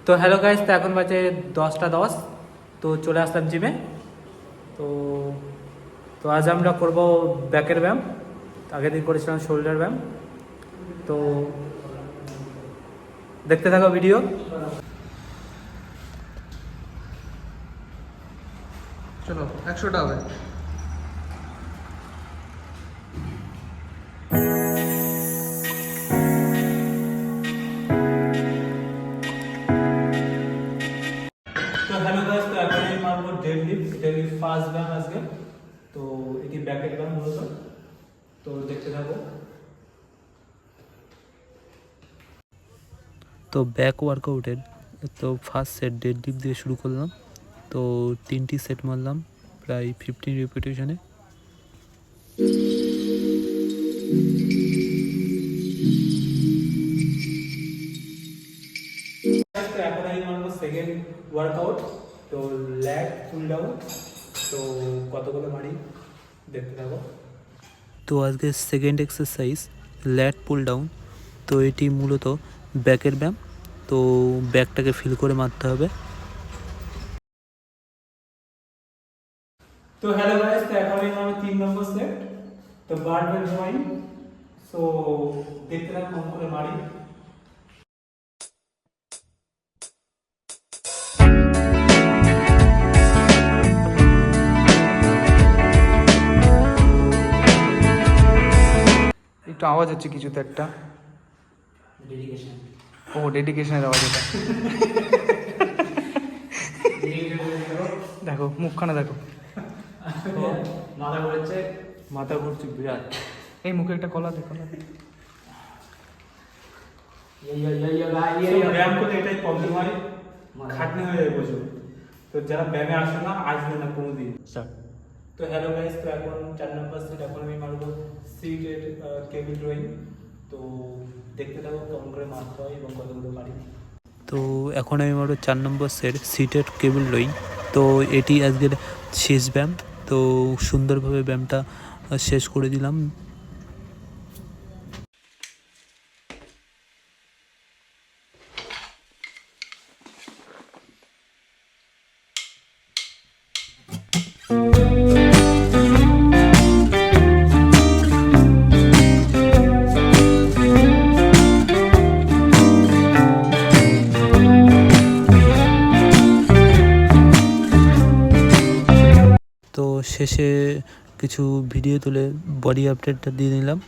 তো hello guys, তো এখন বাজে 10টা 10। তো চলে আসলাম জিমে। তো তো আজ আমরা করব ব্যাকের ব্যায়াম। আগের দিন করেছিলাম শোল্ডার ব্যায়াম। তো দেখতে থাকো ভিডিও। চলো 100টা হবে। তো হ্যালো গাইস, তো এখন আমি মারবো ডেডলিফট। ডেডলিফট ফার্স্ট ব্যায়াম আজকে। তো এটি ব্যাকের ব্যায়াম মূলত। তো দেখতে থাকো। তো ব্যাক ওয়ার্কআউটের তো ফার্স্ট সেট ডেডলিফট দিয়ে শুরু করলাম। তো 3টি সেট মারলাম প্রায় 15 রিপিটেশনে। তো এখন আমি মারবো সেকেন্ড ওয়ার্কআউট। তো ল্যাগ পুল ডাউন। তো কতগুলো মারি দেখতে থাকো। তো আজকে সেকেন্ড এক্সারসাইজ ল্যাট পুল ডাউন। তো এটি মূলত ব্যাকের ব্যায়াম। তো ব্যাকটাকে ফিল করে মারতে হবে। তো হ্যালো গাইস, তো এখন আমি মারবো 3 নম্বর সেট। তো বারবেল জয়েন। সো দেখতে থাকো কম করে মারি। একটু আওয়াজ হচ্ছে কিছুতে একটা। ডেডিকেশন। ও ডেডিকেশনের আওয়াজ এটা। দেখো মুখখানা দেখো, মাথা ঘুরছে, মাথা ঘুরছে বিরাট। এই মুখে একটা কলা দেখো না। ব্যায়াম করতে এটাই প্রবলেম হয়, খাটনি হয়ে যায় প্রচুর। তো যারা ব্যায়ামে আসে না, আসবে না কোনোদিন। তো হ্যালো গাইস, তো এখন 4 নম্বর সেট। এখন আমি মারবো সিটেড কেবল ড্রয়িং। তো দেখতে থাকো কেমন করে মারতে হয় এবং কতগুলো পারি। তো এখন আমি মারব 4 নম্বর সেট সিটেড কেবল রোয়িং। তো এটি আজকের শেষ ব্যায়াম। তো সুন্দরভাবে ব্যায়ামটা শেষ করে দিলাম। তো শেষে কিছু ভিডিও তুলে বডি আপডেটটা দিয়ে নিলাম।